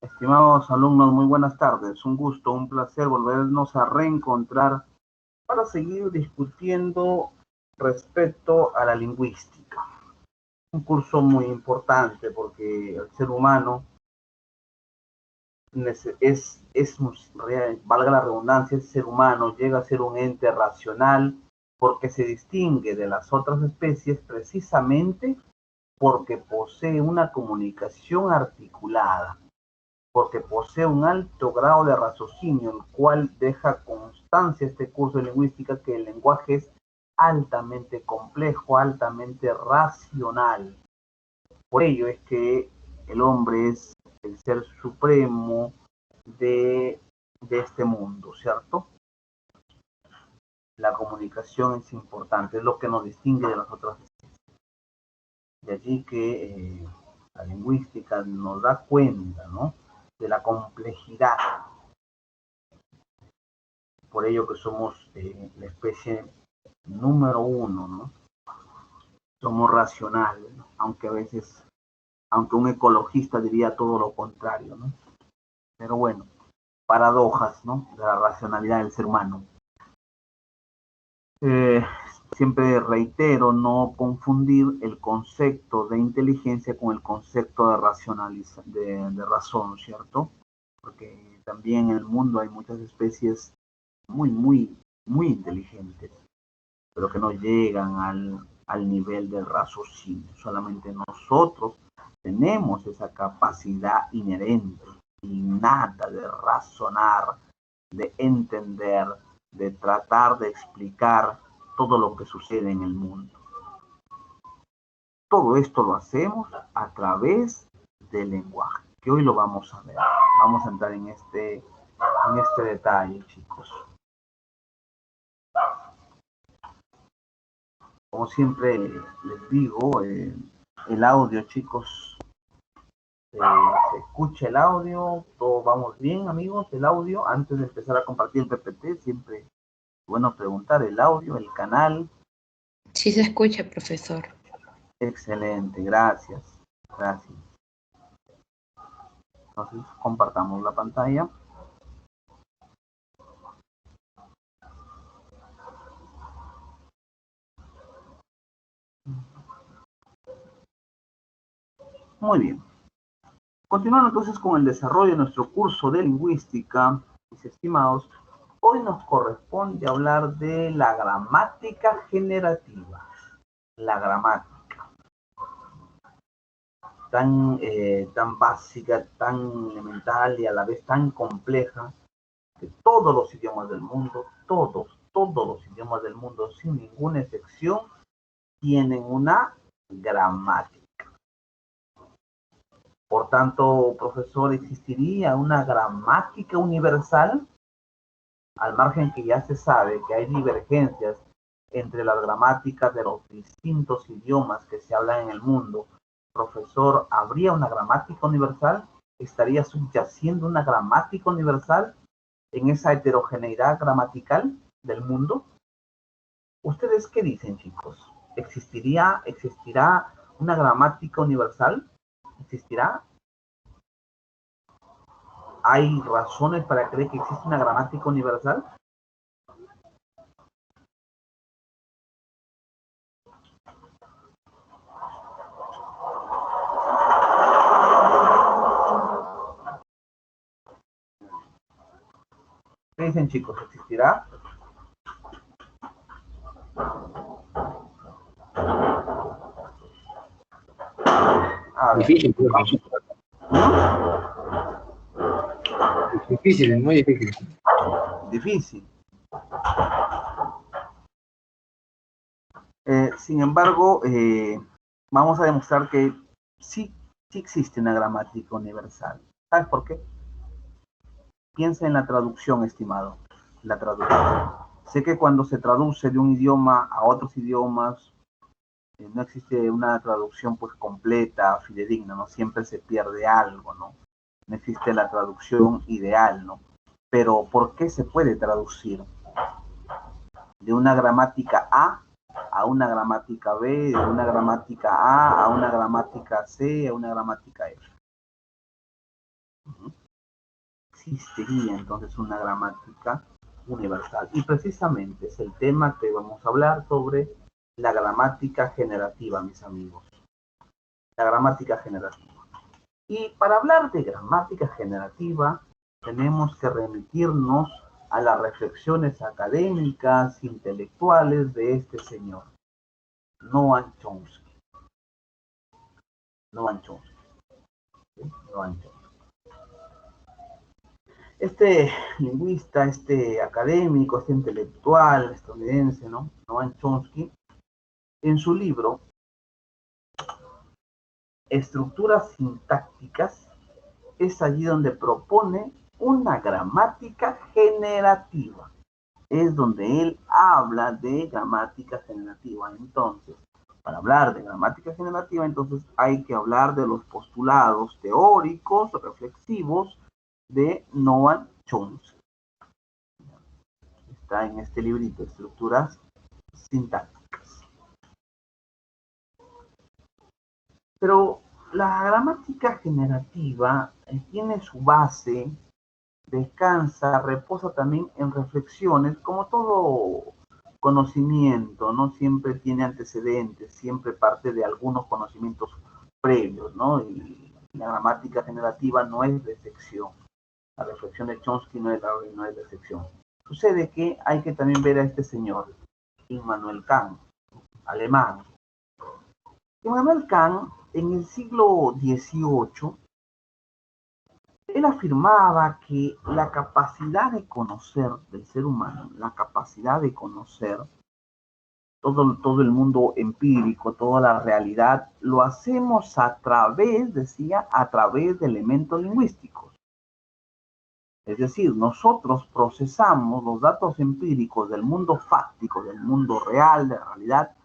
Estimados alumnos, muy buenas tardes. Un gusto, un placer volvernos a reencontrar para seguir discutiendo respecto a la lingüística. Un curso muy importante porque el ser humano valga la redundancia, el ser humano llega a ser un ente racional porque se distingue de las otras especies precisamente porque posee una comunicación articulada, porque posee un alto grado de raciocinio, el cual deja constancia este curso de lingüística que el lenguaje es altamente complejo, altamente racional. Por ello es que el hombre es el ser supremo de este mundo, ¿cierto? La comunicación es importante, es lo que nos distingue de las otras especies. De allí que la lingüística nos da cuenta, ¿no?, de la complejidad. Por ello que somos la especie número uno, ¿no? Somos racionales, ¿no? Aunque un ecologista diría todo lo contrario, ¿no? Pero bueno, paradojas, ¿no?, de la racionalidad del ser humano. Siempre reitero, no confundir el concepto de inteligencia con el concepto de razón, ¿cierto? Porque también en el mundo hay muchas especies muy inteligentes, pero que no llegan al nivel del raciocinio. Solamente nosotros tenemos esa capacidad inherente, innata, de razonar, de entender, de tratar de explicar todo lo que sucede en el mundo. Todo esto lo hacemos a través del lenguaje, que hoy lo vamos a ver. Vamos a entrar en este detalle, chicos. Como siempre les digo, el audio, chicos, se escucha el audio, todo vamos bien, amigos, el audio. Antes de empezar a compartir el PPT, siempre es bueno preguntar el audio, el canal. Sí se escucha, profesor. Excelente, gracias. Entonces, compartamos la pantalla. Muy bien. Continuando entonces con el desarrollo de nuestro curso de lingüística, mis estimados, hoy nos corresponde hablar de la gramática generativa. La gramática. Tan básica, tan elemental y a la vez tan compleja, que todos los idiomas del mundo, todos los idiomas del mundo, sin ninguna excepción, tienen una gramática. Por tanto, profesor, ¿existiría una gramática universal? Al margen que ya se sabe que hay divergencias entre las gramáticas de los distintos idiomas que se hablan en el mundo, profesor, ¿habría una gramática universal? ¿Estaría subyaciendo una gramática universal en esa heterogeneidad gramatical del mundo? ¿Ustedes qué dicen, chicos? ¿Existirá una gramática universal? ¿Existirá? ¿Hay razones para creer que existe una gramática universal? ¿Qué dicen, chicos? ¿Existirá? Difícil, difícil, muy difícil. Difícil. Sin embargo, vamos a demostrar que sí existe una gramática universal. ¿Sabes por qué? Piensa en la traducción, estimado. La traducción. Sé que cuando se traduce de un idioma a otros idiomas, no existe una traducción pues completa, fidedigna, ¿no? Siempre se pierde algo, ¿no? No existe la traducción ideal, ¿no? Pero ¿por qué se puede traducir de una gramática A a una gramática B, de una gramática A una gramática C, a una gramática F? existiría entonces una gramática universal. Y precisamente es el tema que vamos a hablar sobre la gramática generativa, mis amigos. La gramática generativa. Y para hablar de gramática generativa, tenemos que remitirnos a las reflexiones académicas, intelectuales de este señor, Noam Chomsky. Noam Chomsky. ¿Sí? Noam Chomsky. Este lingüista, este académico, este intelectual estadounidense, ¿no? Noam Chomsky, en su libro Estructuras sintácticas, es allí donde propone una gramática generativa. Es donde él habla de gramática generativa. Entonces, para hablar de gramática generativa, entonces hay que hablar de los postulados teóricos, reflexivos de Noam Chomsky. Está en este librito, Estructuras sintácticas. Pero la gramática generativa tiene su base, descansa, reposa también en reflexiones, como todo conocimiento, ¿no? Siempre tiene antecedentes, siempre parte de algunos conocimientos previos, ¿no? Y la gramática generativa no es de sección. La reflexión de Chomsky no es de sección. Sucede que hay que también ver a este señor, Immanuel Kant, alemán. Immanuel Kant, en el siglo XVIII, él afirmaba que la capacidad de conocer del ser humano, la capacidad de conocer todo el mundo empírico, toda la realidad, lo hacemos a través, decía, a través de elementos lingüísticos. Es decir, nosotros procesamos los datos empíricos del mundo fáctico, del mundo real, de la realidad,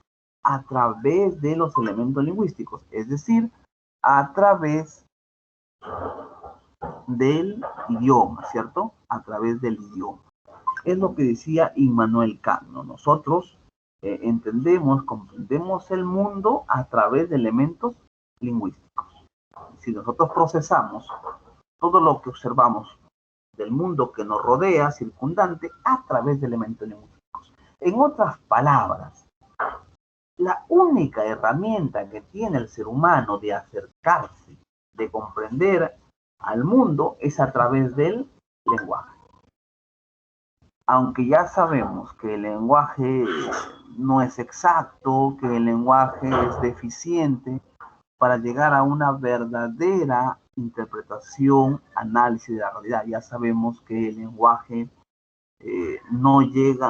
a través de los elementos lingüísticos, es decir, a través del idioma, ¿cierto? A través del idioma. Es lo que decía Immanuel Kant, ¿no? Nosotros entendemos, comprendemos el mundo a través de elementos lingüísticos. Si nosotros procesamos todo lo que observamos del mundo que nos rodea, circundante, a través de elementos lingüísticos. En otras palabras, la única herramienta que tiene el ser humano de acercarse, de comprender al mundo, es a través del lenguaje. Aunque ya sabemos que el lenguaje no es exacto, que el lenguaje es deficiente para llegar a una verdadera interpretación, análisis de la realidad. Ya sabemos que el lenguaje no llega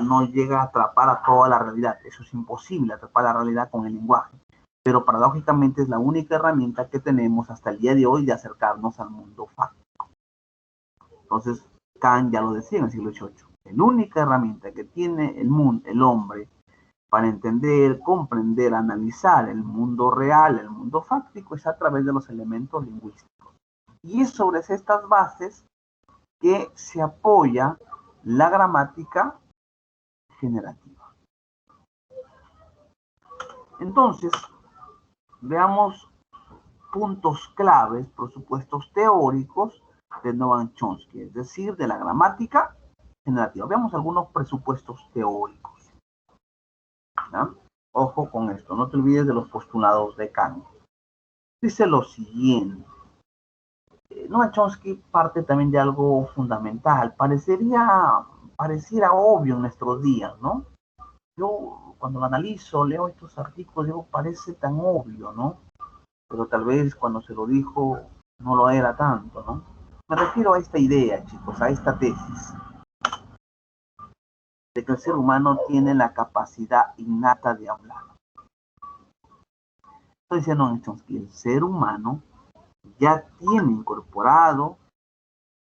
a atrapar a toda la realidad. Eso es imposible, atrapar la realidad con el lenguaje. Pero paradójicamente es la única herramienta que tenemos hasta el día de hoy de acercarnos al mundo fáctico. Entonces, Kant ya lo decía en el siglo XVIII. La única herramienta que tiene el hombre para entender, comprender, analizar el mundo real, el mundo fáctico, es a través de los elementos lingüísticos. Y es sobre estas bases que se apoya la gramática generativa. Entonces, veamos puntos claves, presupuestos teóricos de Noam Chomsky, es decir, de la gramática generativa. Veamos algunos presupuestos teóricos. ¿Ya? Ojo con esto, no te olvides de los postulados de Kant. Dice lo siguiente. Noam Chomsky parte también de algo fundamental. Pareciera obvio en nuestros días, ¿no? Yo cuando lo analizo, leo estos artículos, digo, parece tan obvio, ¿no? Pero tal vez cuando se lo dijo no lo era tanto, ¿no? Me refiero a esta idea, chicos, a esta tesis, de que el ser humano tiene la capacidad innata de hablar. Estoy diciendo entonces que el ser humano ya tiene incorporado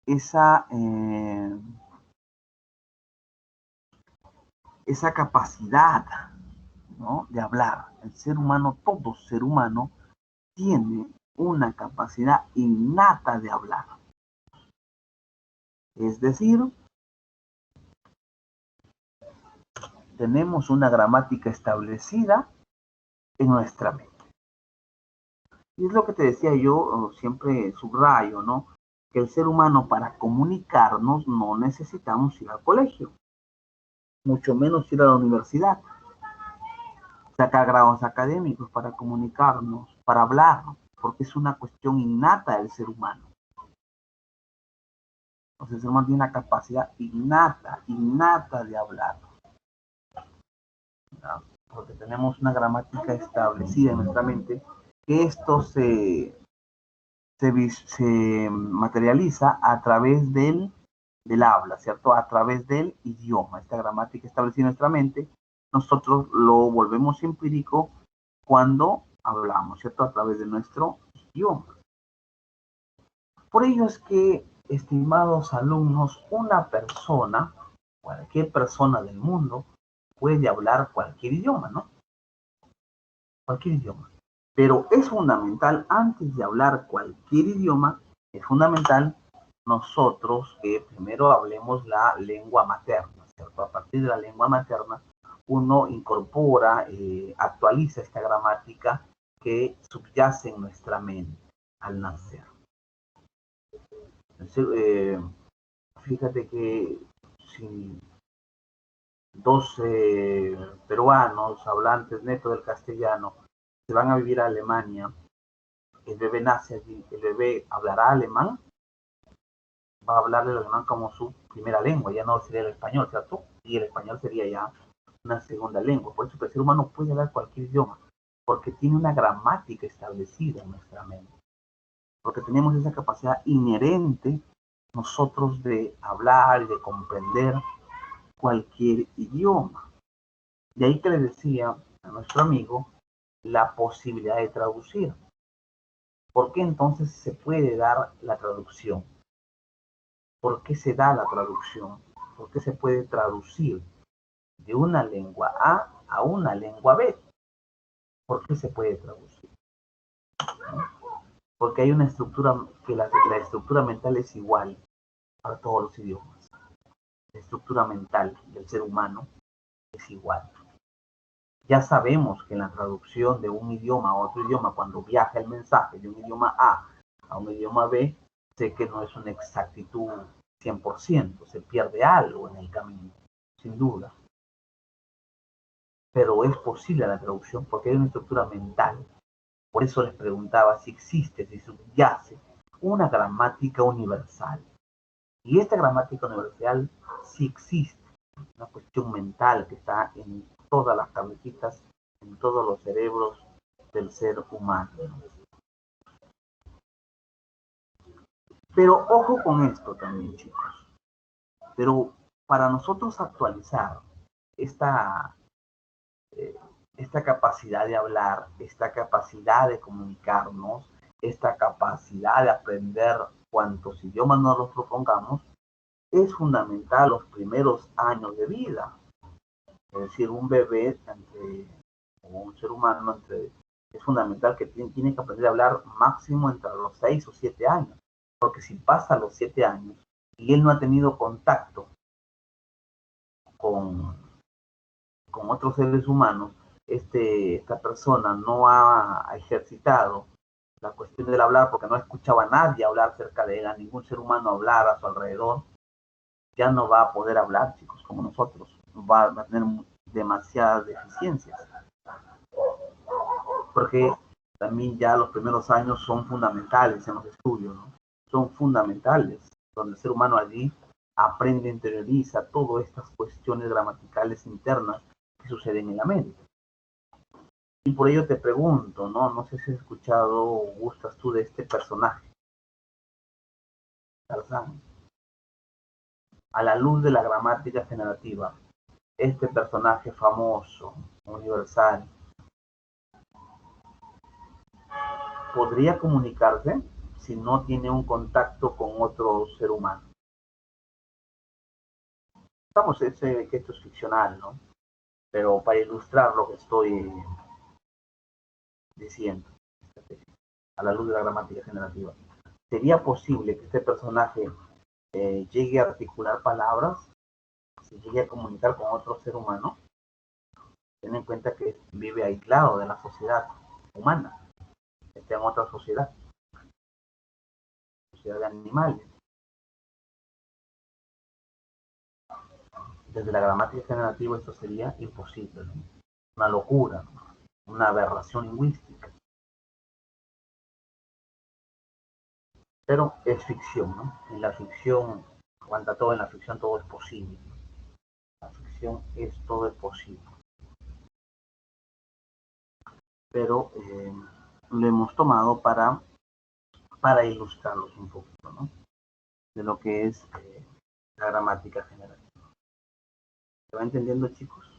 esa capacidad, ¿no?, de hablar. El ser humano, todo ser humano, tiene una capacidad innata de hablar. Es decir, tenemos una gramática establecida en nuestra mente. Y es lo que te decía yo, siempre subrayo, ¿no? que el ser humano para comunicarnos no necesitamos ir al colegio, mucho menos ir a la universidad, sacar grados académicos para comunicarnos, para hablar, porque es una cuestión innata del ser humano. O sea, el ser humano tiene una capacidad innata de hablar, ¿no? Porque tenemos una gramática establecida en nuestra mente, que esto se materializa a través del habla, ¿cierto? A través del idioma. Esta gramática establecida en nuestra mente, nosotros lo volvemos empírico cuando hablamos, ¿cierto? A través de nuestro idioma. Por ello es que, estimados alumnos, una persona, cualquier persona del mundo, puede hablar cualquier idioma, ¿no? Cualquier idioma. Pero es fundamental, antes de hablar cualquier idioma, es fundamental nosotros que primero hablemos la lengua materna, ¿cierto? A partir de la lengua materna, uno incorpora, actualiza esta gramática que subyace en nuestra mente al nacer. Entonces, fíjate que si dos peruanos hablantes netos del castellano se van a vivir a Alemania, el bebé nace allí, el bebé hablará alemán, va a hablar el alemán como su primera lengua, ya no sería el español, ¿cierto? Y el español sería ya una segunda lengua. Por eso el ser humano puede hablar cualquier idioma, porque tiene una gramática establecida en nuestra mente, porque tenemos esa capacidad inherente nosotros de hablar y de comprender cualquier idioma. De ahí que le decía a nuestro amigo la posibilidad de traducir. ¿Por qué entonces se puede dar la traducción? ¿Por qué se da la traducción? ¿Por qué se puede traducir de una lengua A una lengua B? ¿Por qué se puede traducir? Porque hay una estructura, que la estructura mental es igual para todos los idiomas. La estructura mental del ser humano es igual. Ya sabemos que en la traducción de un idioma a otro idioma, cuando viaja el mensaje de un idioma a un idioma B, sé que no es una exactitud 100%, se pierde algo en el camino, sin duda. Pero es posible la traducción porque hay una estructura mental. Por eso les preguntaba si existe, si subyace una gramática universal. Y esta gramática universal sí existe, una cuestión mental que está en todas las cabecitas, en todos los cerebros del ser humano. Pero ojo con esto también, chicos. Pero para nosotros actualizar esta, esta capacidad de hablar, esta capacidad de comunicarnos, esta capacidad de aprender cuantos idiomas nos los propongamos, es fundamental los primeros años de vida. Es decir, un bebé o un ser humano es fundamental que tiene que aprender a hablar máximo entre los 6 o 7 años. Porque si pasa los 7 años y él no ha tenido contacto con, con otros seres humanos, esta persona no ha ejercitado la cuestión del hablar porque no escuchaba a nadie hablar cerca de él, a ningún ser humano hablar a su alrededor, ya no va a poder hablar, chicos, como nosotros. Va a tener demasiadas deficiencias. Porque también ya los primeros años son fundamentales en los estudios, ¿no? Son fundamentales, donde el ser humano allí aprende, interioriza todas estas cuestiones gramaticales internas que suceden en la mente. Y por ello te pregunto, ¿no? No sé si has escuchado o gustas tú de este personaje, Tarzán. A la luz de la gramática generativa, este personaje famoso, universal, podría comunicarse si no tiene un contacto con otro ser humano. Estamos, que esto es ficcional, ¿no? Pero para ilustrar lo que estoy diciendo, a la luz de la gramática generativa, ¿sería posible que este personaje llegue a articular palabras, se llegue a comunicar con otro ser humano? Ten en cuenta que vive aislado de la sociedad humana, está en otra sociedad. sociedad de animales. Desde la gramática generativa esto sería imposible, ¿no? Una locura, ¿no? Una aberración lingüística. Pero es ficción, ¿no? En la ficción, aguanta todo, en la ficción todo es posible. La ficción es todo es posible. Pero lo hemos tomado para ilustrarlos un poquito, ¿no? De lo que es la gramática generativa. ¿Se va entendiendo, chicos?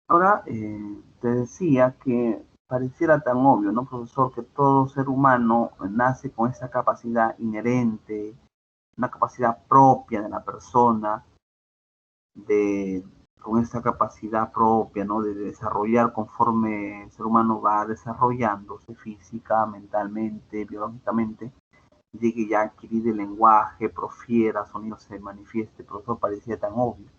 Ahora, te decía que pareciera tan obvio, ¿no, profesor? Que todo ser humano nace con esa capacidad inherente, una capacidad propia de la persona, con esa capacidad propia, ¿no? De desarrollar conforme el ser humano va desarrollándose física, mentalmente, biológicamente, llegue ya a adquirir el lenguaje, profiera, sonido se manifieste, pero eso parecía tan obvio.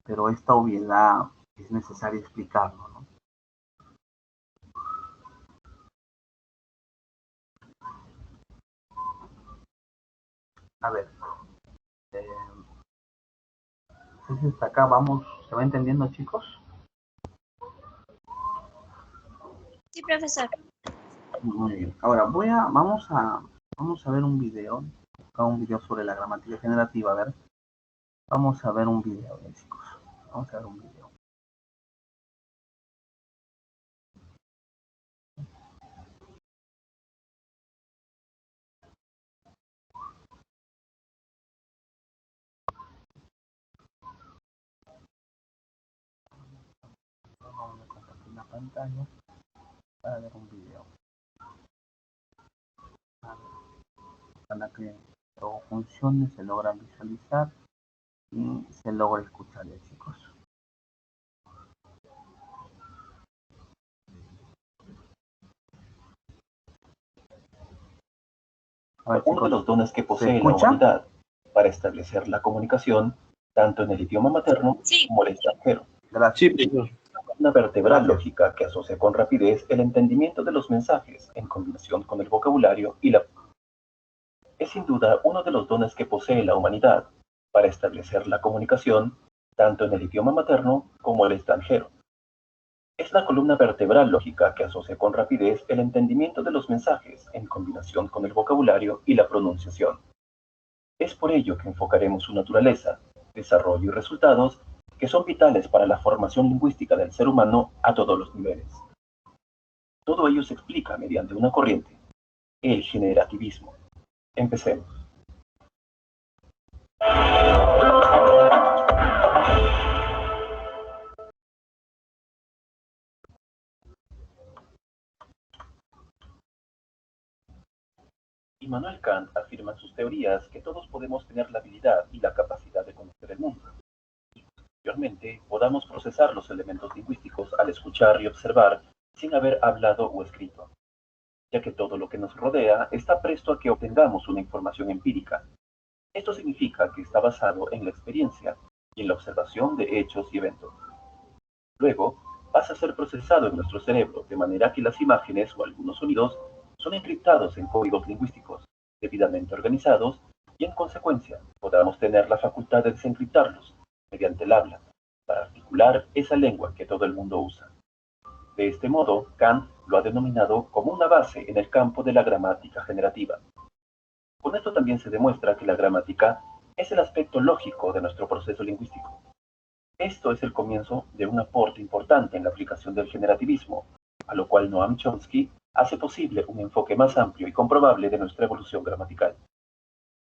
Pero esta obviedad es necesario explicarlo, ¿no? A ver, no sé si hasta acá vamos, ¿se va entendiendo, chicos? Sí, profesor. Muy bien. Ahora vamos a ver un video sobre la gramática generativa. A ver, vamos a ver un video, chicos. Vamos a ver un video. Vamos a compartir la pantalla para ver un video. Para que todo funcione, se logra visualizar y se logra escuchar, ya, chicos. A ver, uno de los dones que posee la humanidad para establecer la comunicación, tanto en el idioma materno como el extranjero. Gracias. Sí, Una vertebral lógica que asocia con rapidez el entendimiento de los mensajes en combinación con el vocabulario y la... Es sin duda uno de los dones que posee la humanidad para establecer la comunicación, tanto en el idioma materno como el extranjero. Es la columna vertebral lógica que asocia con rapidez el entendimiento de los mensajes en combinación con el vocabulario y la pronunciación. Es por ello que enfocaremos su naturaleza, desarrollo y resultados que son vitales para la formación lingüística del ser humano a todos los niveles. Todo ello se explica mediante una corriente, el generativismo. Empecemos. Immanuel Kant afirma en sus teorías que todos podemos tener la habilidad y la capacidad de conocer el mundo, y posteriormente podamos procesar los elementos lingüísticos al escuchar y observar sin haber hablado o escrito, ya que todo lo que nos rodea está presto a que obtengamos una información empírica. Esto significa que está basado en la experiencia y en la observación de hechos y eventos. Luego, pasa a ser procesado en nuestro cerebro de manera que las imágenes o algunos sonidos son encriptados en códigos lingüísticos, debidamente organizados, y en consecuencia podamos tener la facultad de desencriptarlos mediante el habla, para articular esa lengua que todo el mundo usa. De este modo, Kant lo ha denominado como una base en el campo de la gramática generativa. Con esto también se demuestra que la gramática es el aspecto lógico de nuestro proceso lingüístico. Esto es el comienzo de un aporte importante en la aplicación del generativismo, a lo cual Noam Chomsky hace posible un enfoque más amplio y comprobable de nuestra evolución gramatical.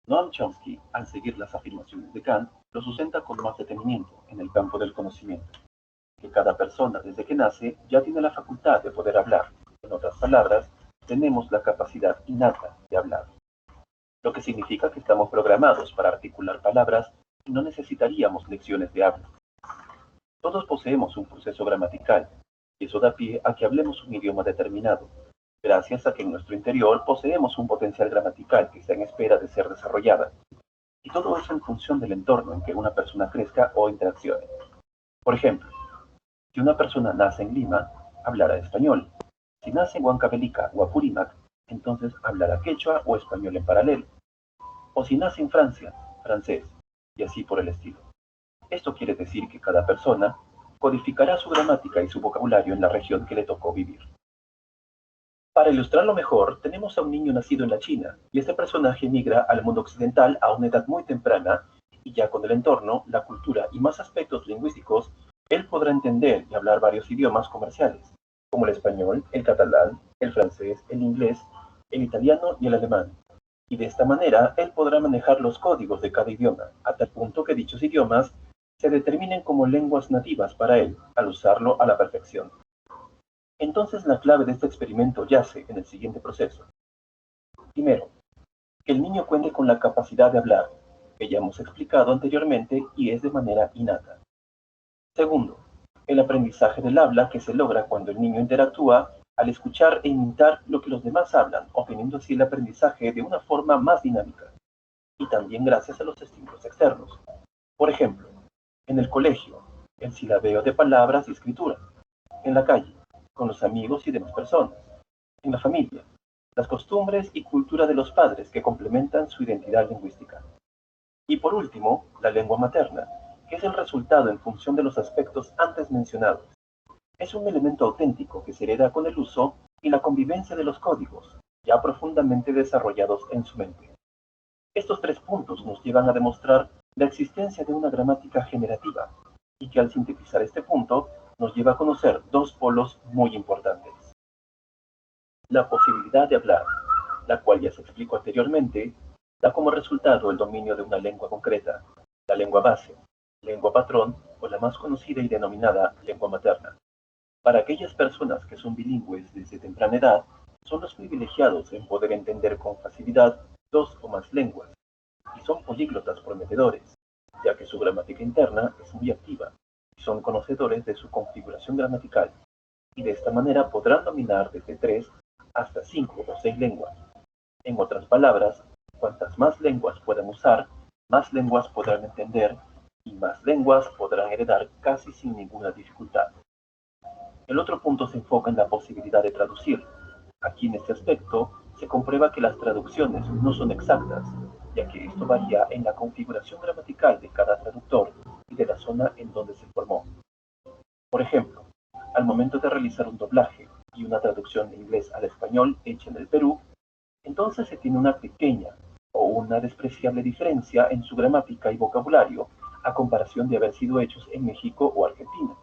Noam Chomsky, al seguir las afirmaciones de Kant, lo sustenta con más detenimiento en el campo del conocimiento, que cada persona desde que nace ya tiene la facultad de poder hablar. En otras palabras, tenemos la capacidad innata de hablar, lo que significa que estamos programados para articular palabras y no necesitaríamos lecciones de habla. Todos poseemos un proceso gramatical, y eso da pie a que hablemos un idioma determinado, gracias a que en nuestro interior poseemos un potencial gramatical que está en espera de ser desarrollada. Y todo eso en función del entorno en que una persona crezca o interaccione. Por ejemplo, si una persona nace en Lima, hablará español. Si nace en Huancavelica o Apurímac, entonces hablará quechua o español en paralelo. O si nace en Francia, francés, y así por el estilo. Esto quiere decir que cada persona codificará su gramática y su vocabulario en la región que le tocó vivir. Para ilustrarlo mejor, tenemos a un niño nacido en la China, y este personaje migra al mundo occidental a una edad muy temprana, y ya con el entorno, la cultura y más aspectos lingüísticos, él podrá entender y hablar varios idiomas comerciales, como el español, el catalán, el francés, el inglés, el italiano y el alemán. Y de esta manera, él podrá manejar los códigos de cada idioma, a tal punto que dichos idiomas se determinen como lenguas nativas para él, al usarlo a la perfección. Entonces la clave de este experimento yace en el siguiente proceso. Primero, que el niño cuente con la capacidad de hablar, que ya hemos explicado anteriormente y es de manera innata. Segundo, el aprendizaje del habla que se logra cuando el niño interactúa al escuchar e imitar lo que los demás hablan, obteniendo así el aprendizaje de una forma más dinámica, y también gracias a los estímulos externos. Por ejemplo, en el colegio, el silabeo de palabras y escritura. En la calle, con los amigos y demás personas. En la familia, las costumbres y cultura de los padres que complementan su identidad lingüística. Y por último, la lengua materna, que es el resultado en función de los aspectos antes mencionados. Es un elemento auténtico que se hereda con el uso y la convivencia de los códigos, ya profundamente desarrollados en su mente. Estos tres puntos nos llevan a demostrar la existencia de una gramática generativa, y que al sintetizar este punto, nos lleva a conocer dos polos muy importantes. La posibilidad de hablar, la cual ya se explicó anteriormente, da como resultado el dominio de una lengua concreta, la lengua base, lengua patrón o la más conocida y denominada lengua materna. Para aquellas personas que son bilingües desde temprana edad, son los privilegiados en poder entender con facilidad dos o más lenguas, y son políglotas prometedores, ya que su gramática interna es muy activa, y son conocedores de su configuración gramatical, y de esta manera podrán dominar desde 3 hasta 5 o 6 lenguas. En otras palabras, cuantas más lenguas puedan usar, más lenguas podrán entender, y más lenguas podrán heredar casi sin ninguna dificultad. El otro punto se enfoca en la posibilidad de traducir. Aquí en este aspecto se comprueba que las traducciones no son exactas, ya que esto varía en la configuración gramatical de cada traductor y de la zona en donde se formó. Por ejemplo, al momento de realizar un doblaje y una traducción de inglés al español hecha en el Perú, entonces se tiene una pequeña o una despreciable diferencia en su gramática y vocabulario a comparación de haber sido hechos en México o Argentina.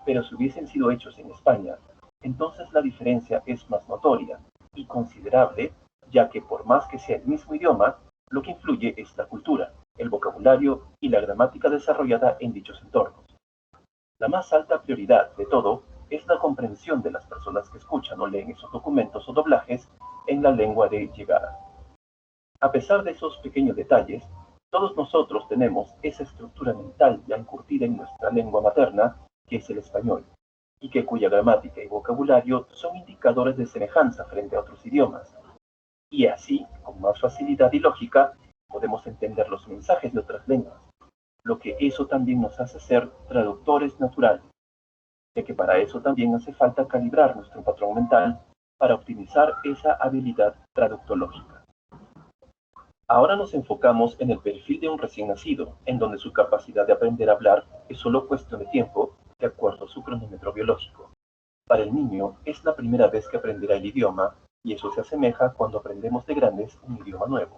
Pero si hubiesen sido hechos en España, entonces la diferencia es más notoria y considerable, ya que por más que sea el mismo idioma, lo que influye es la cultura, el vocabulario y la gramática desarrollada en dichos entornos. La más alta prioridad de todo es la comprensión de las personas que escuchan o leen esos documentos o doblajes en la lengua de llegada. A pesar de esos pequeños detalles, todos nosotros tenemos esa estructura mental ya encurtida en nuestra lengua materna, que es el español, y que cuya gramática y vocabulario son indicadores de semejanza frente a otros idiomas. Y así, con más facilidad y lógica, podemos entender los mensajes de otras lenguas, lo que eso también nos hace ser traductores naturales, ya que para eso también hace falta calibrar nuestro patrón mental para optimizar esa habilidad traductológica. Ahora nos enfocamos en el perfil de un recién nacido, en donde su capacidad de aprender a hablar es solo cuestión de tiempo, de acuerdo a su cronómetro biológico. Para el niño es la primera vez que aprenderá el idioma, y eso se asemeja cuando aprendemos de grandes un idioma nuevo.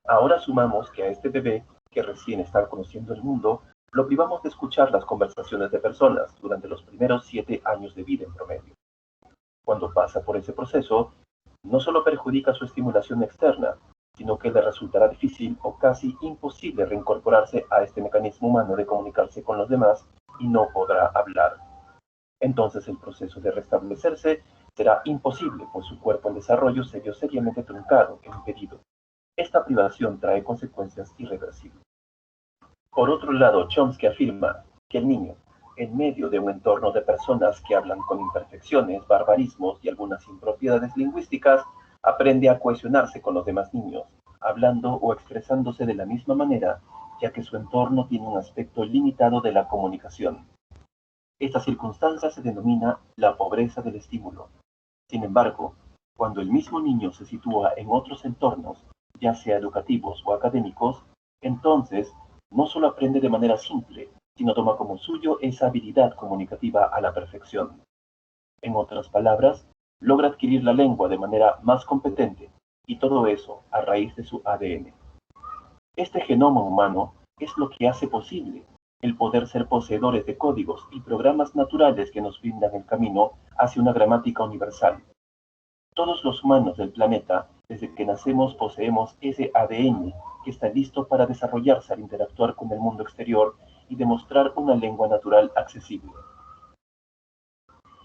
Ahora sumamos que a este bebé, que recién está conociendo el mundo, lo privamos de escuchar las conversaciones de personas durante los primeros 7 años de vida en promedio. Cuando pasa por ese proceso, no solo perjudica su estimulación externa, sino que le resultará difícil o casi imposible reincorporarse a este mecanismo humano de comunicarse con los demás y no podrá hablar. Entonces el proceso de restablecerse será imposible, pues su cuerpo en desarrollo se vio seriamente truncado e impedido. Esta privación trae consecuencias irreversibles. Por otro lado, Chomsky afirma que el niño, en medio de un entorno de personas que hablan con imperfecciones, barbarismos y algunas impropiedades lingüísticas, aprende a cohesionarse con los demás niños, hablando o expresándose de la misma manera, ya que su entorno tiene un aspecto limitado de la comunicación. Esta circunstancia se denomina la pobreza del estímulo. Sin embargo, cuando el mismo niño se sitúa en otros entornos, ya sea educativos o académicos, entonces no solo aprende de manera simple, sino toma como suyo esa habilidad comunicativa a la perfección. En otras palabras, logra adquirir la lengua de manera más competente, y todo eso a raíz de su ADN. Este genoma humano es lo que hace posible el poder ser poseedores de códigos y programas naturales que nos brindan el camino hacia una gramática universal. Todos los humanos del planeta, desde que nacemos, poseemos ese ADN que está listo para desarrollarse al interactuar con el mundo exterior y demostrar una lengua natural accesible.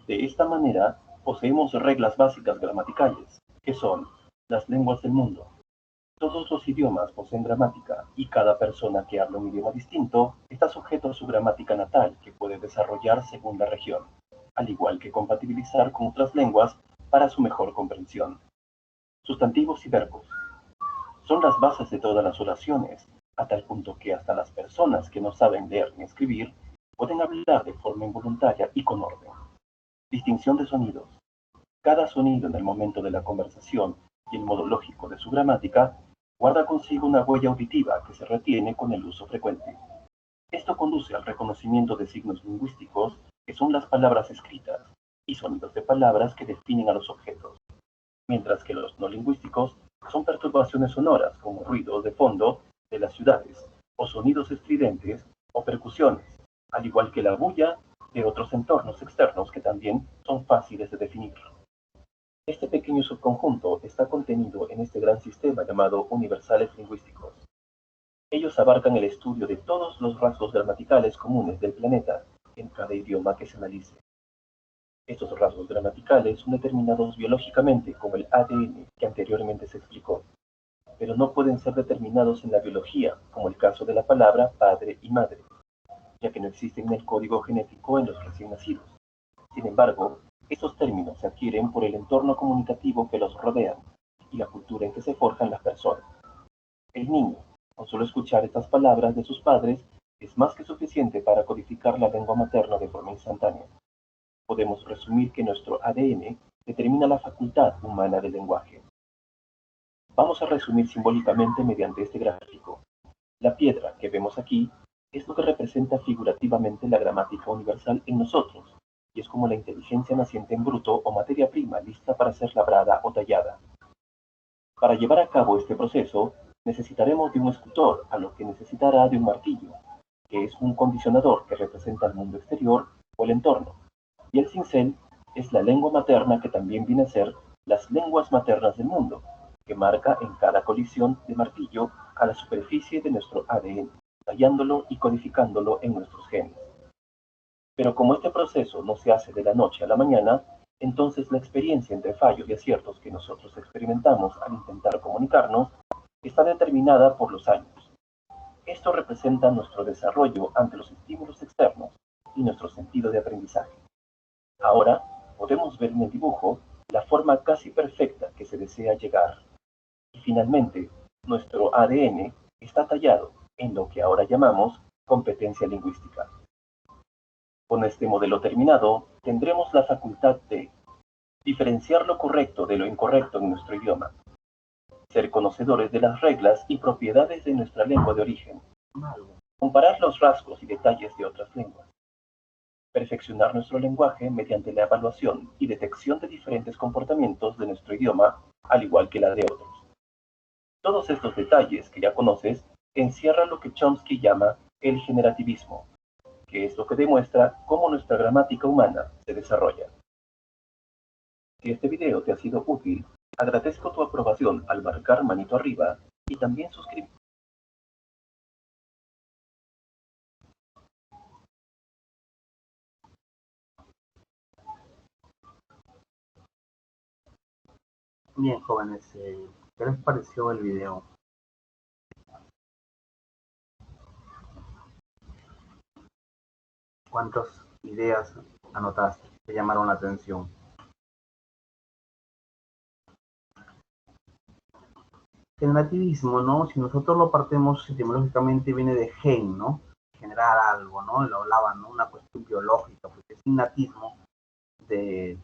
De esta manera, poseemos reglas básicas gramaticales, que son las lenguas del mundo. Todos los idiomas poseen gramática y cada persona que habla un idioma distinto está sujeto a su gramática natal que puede desarrollar según la región, al igual que compatibilizar con otras lenguas para su mejor comprensión. Sustantivos y verbos son las bases de todas las oraciones, a tal punto que hasta las personas que no saben leer ni escribir pueden hablar de forma involuntaria y con orden. Distinción de sonidos. Cada sonido en el momento de la conversación y el modo lógico de su gramática guarda consigo una huella auditiva que se retiene con el uso frecuente. Esto conduce al reconocimiento de signos lingüísticos, que son las palabras escritas, y sonidos de palabras que definen a los objetos, mientras que los no lingüísticos son perturbaciones sonoras como ruidos de fondo de las ciudades, o sonidos estridentes o percusiones, al igual que la bulla de otros entornos externos que también son fáciles de definir. Este pequeño subconjunto está contenido en este gran sistema llamado universales lingüísticos. Ellos abarcan el estudio de todos los rasgos gramaticales comunes del planeta en cada idioma que se analice. Estos rasgos gramaticales son determinados biológicamente como el ADN que anteriormente se explicó, pero no pueden ser determinados en la biología, como el caso de la palabra padre y madre, ya que no existen en el código genético en los recién nacidos. Sin embargo, estos términos se adquieren por el entorno comunicativo que los rodea y la cultura en que se forjan las personas. El niño, con solo escuchar estas palabras de sus padres, es más que suficiente para codificar la lengua materna de forma instantánea. Podemos resumir que nuestro ADN determina la facultad humana del lenguaje. Vamos a resumir simbólicamente mediante este gráfico. La piedra que vemos aquí es lo que representa figurativamente la gramática universal en nosotros, y es como la inteligencia naciente en bruto o materia prima lista para ser labrada o tallada. Para llevar a cabo este proceso, necesitaremos de un escultor, a lo que necesitará de un martillo, que es un condicionador que representa el mundo exterior o el entorno. Y el cincel es la lengua materna que también viene a ser las lenguas maternas del mundo, que marca en cada colisión de martillo a la superficie de nuestro ADN, tallándolo y codificándolo en nuestros genes. Pero como este proceso no se hace de la noche a la mañana, entonces la experiencia entre fallos y aciertos que nosotros experimentamos al intentar comunicarnos está determinada por los años. Esto representa nuestro desarrollo ante los estímulos externos y nuestro sentido de aprendizaje. Ahora podemos ver en el dibujo la forma casi perfecta que se desea llegar. Y finalmente, nuestro ADN está tallado en lo que ahora llamamos competencia lingüística. Con este modelo terminado, tendremos la facultad de diferenciar lo correcto de lo incorrecto en nuestro idioma, ser conocedores de las reglas y propiedades de nuestra lengua de origen, comparar los rasgos y detalles de otras lenguas, perfeccionar nuestro lenguaje mediante la evaluación y detección de diferentes comportamientos de nuestro idioma, al igual que la de otros. Todos estos detalles que ya conoces encierran lo que Chomsky llama el generativismo, que es lo que demuestra cómo nuestra gramática humana se desarrolla. Si este video te ha sido útil, agradezco tu aprobación al marcar manito arriba y también suscribirte. Bien, jóvenes, ¿qué les pareció el video? ¿Cuántas ideas anotaste que llamaron la atención? generativismo, ¿no? Si nosotros lo partimos etimológicamente viene de gen, ¿no? Generar algo, ¿no? Lo hablaban, ¿no? Una cuestión biológica, porque es innatismo de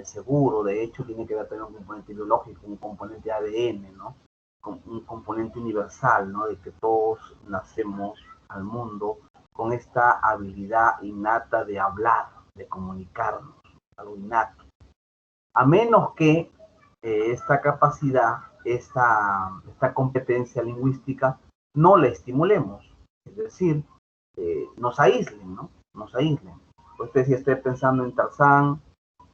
seguro, de hecho tiene que ver también un componente biológico, un componente ADN, ¿no? Un componente universal, ¿no? De que todos nacemos al mundo con esta habilidad innata de hablar, de comunicarnos, algo innato. A menos que esta capacidad, esta competencia lingüística, no la estimulemos, es decir, nos aíslen, ¿no? Nos aíslen. Usted si estoy pensando en Tarzán,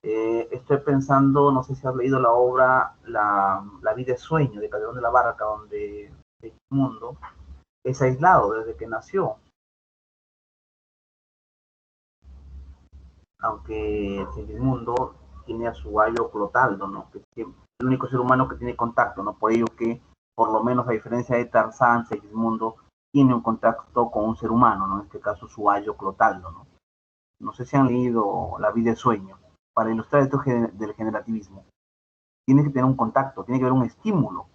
estoy pensando, no sé si has leído la obra La vida es sueño de Calderón de la Barca, donde Segismundo es aislado desde que nació. Aunque Segismundo tiene a su ayo Clotaldo, ¿no? Que es el único ser humano que tiene contacto, ¿no? Por ello que, por lo menos a diferencia de Tarzán, Segismundo tiene un contacto con un ser humano, ¿no? En este caso su ayo Clotaldo, ¿no? No sé si han leído La vida es sueño. Para ilustrar esto del generativismo, tiene que tener un contacto, tiene que haber un estímulo.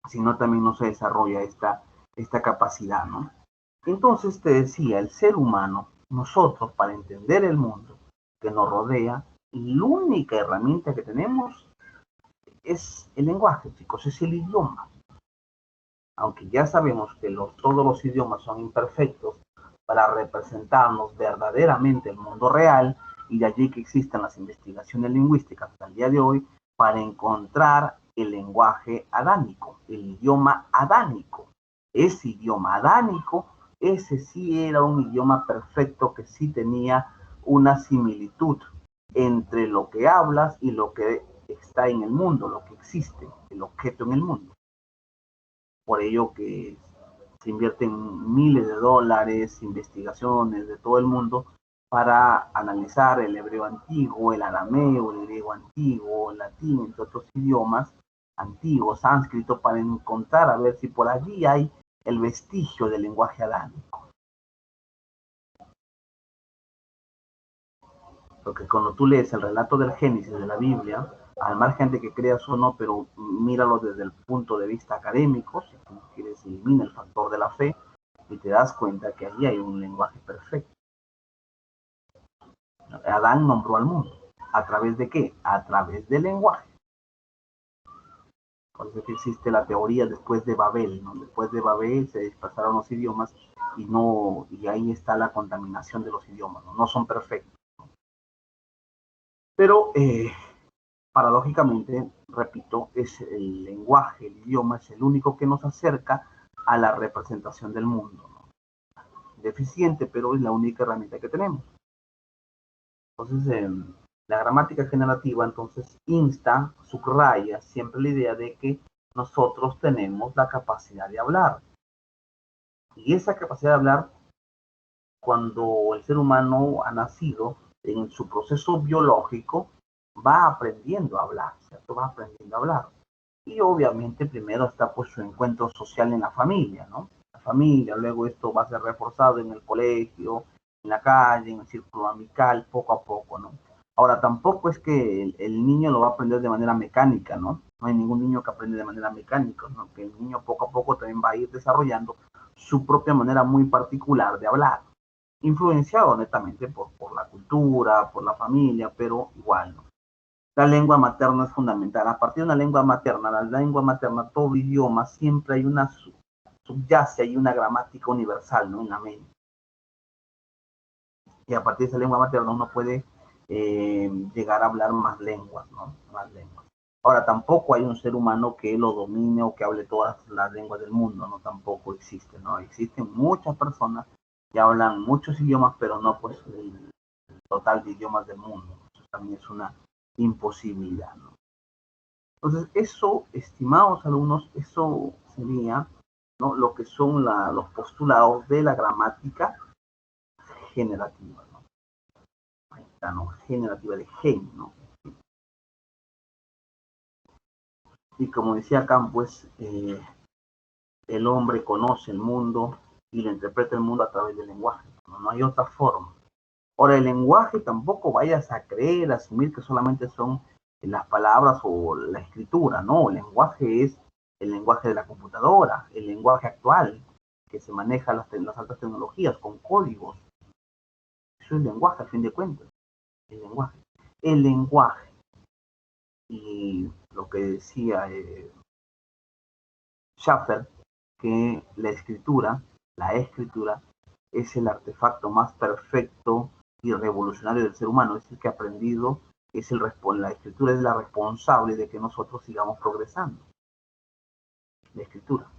Si no, también no se desarrolla esta capacidad, ¿no? Entonces te decía, el ser humano, nosotros para entender el mundo que nos rodea, la única herramienta que tenemos es el lenguaje, chicos, es el idioma. Aunque ya sabemos que todos los idiomas son imperfectos para representarnos verdaderamente el mundo real, y de allí que existan las investigaciones lingüísticas hasta el día de hoy para encontrar el lenguaje adánico, el idioma adánico. Ese idioma adánico, ese sí era un idioma perfecto que sí tenía una similitud entre lo que hablas y lo que está en el mundo, lo que existe, el objeto en el mundo. Por ello que se invierten miles de dólares, investigaciones de todo el mundo para analizar el hebreo antiguo, el arameo, el griego antiguo, el latín, entre otros idiomas antiguos, sánscrito, para encontrar a ver si por allí hay el vestigio del lenguaje adánico. Porque cuando tú lees el relato del Génesis de la Biblia, al margen de que creas o no, pero míralo desde el punto de vista académico, si tú quieres eliminar el factor de la fe, y te das cuenta que allí hay un lenguaje perfecto. Adán nombró al mundo. ¿A través de qué? A través del lenguaje. Por eso que existe la teoría después de Babel, ¿no? Después de Babel se dispersaron los idiomas y ahí está la contaminación de los idiomas, ¿no? No son perfectos. Pero paradójicamente, repito, es el lenguaje, el idioma, es el único que nos acerca a la representación del mundo, ¿no? Deficiente, pero es la única herramienta que tenemos. Entonces, la gramática generativa entonces insta, subraya siempre la idea de que nosotros tenemos la capacidad de hablar. Y esa capacidad de hablar, cuando el ser humano ha nacido en su proceso biológico, va aprendiendo a hablar, ¿cierto? Va aprendiendo a hablar. Y obviamente primero está pues su encuentro social en la familia, ¿no? La familia, luego esto va a ser reforzado en el colegio, en la calle, en el círculo amical, poco a poco, ¿no? Ahora, tampoco es que el niño lo va a aprender de manera mecánica, ¿no? No hay ningún niño que aprende de manera mecánica, ¿no? Que el niño poco a poco también va a ir desarrollando su propia manera muy particular de hablar, influenciado netamente por la cultura, por la familia, pero igual, ¿no? La lengua materna es fundamental. A partir de una lengua materna, la lengua materna, todo idioma, siempre hay una subyace, hay una gramática universal, ¿no? En la mente. Y a partir de esa lengua materna uno puede llegar a hablar más lenguas, ¿no? Más lenguas. Ahora, tampoco hay un ser humano que lo domine o que hable todas las lenguas del mundo, ¿no? Tampoco existe, ¿no? Existen muchas personas que hablan muchos idiomas, pero no pues el total de idiomas del mundo. Eso también es una imposibilidad, ¿no? Entonces, eso, estimados alumnos, eso sería, ¿no? Lo que son los postulados de la gramática generativa, ¿no? Ahí está, ¿no? Generativa de gen, ¿no? Y como decía Kant, pues, el hombre conoce el mundo y le interpreta el mundo a través del lenguaje, ¿no? No hay otra forma. Ahora, el lenguaje tampoco vayas a creer, asumir que solamente son las palabras o la escritura, ¿no? El lenguaje es el lenguaje de la computadora, el lenguaje actual, que se maneja las altas tecnologías con códigos. Eso es lenguaje, a fin de cuentas. El lenguaje. El lenguaje. Y lo que decía Schaffer, que la escritura es el artefacto más perfecto y revolucionario del ser humano, es el que ha aprendido, la escritura es la responsable de que nosotros sigamos progresando. La escritura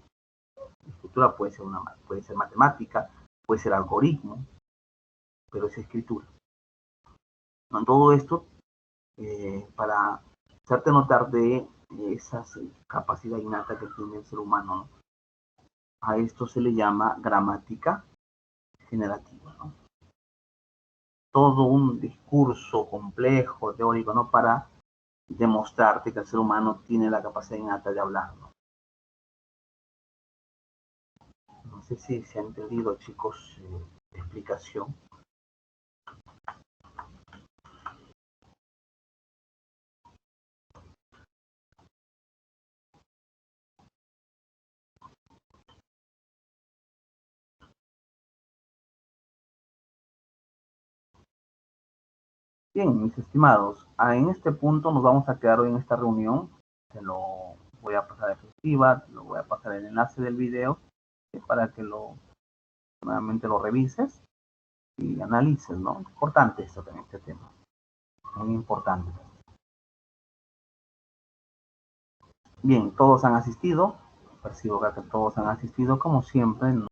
puede ser matemática, puede ser algoritmo, pero es escritura. En todo esto, para hacerte notar de esa capacidad innata que tiene el ser humano, ¿no? A esto se le llama gramática generativa, ¿no? Todo un discurso complejo, teórico, ¿no? Para demostrarte que el ser humano tiene la capacidad innata de hablar, ¿no? No sé si se ha entendido, chicos, la explicación. Bien, mis estimados, en este punto nos vamos a quedar hoy en esta reunión. Te lo voy a pasar a efectiva, te lo voy a pasar el enlace del video para que nuevamente lo revises y analices, ¿no? Importante esto también, este tema. Muy importante. Bien, todos han asistido. Percibo que todos han asistido, como siempre.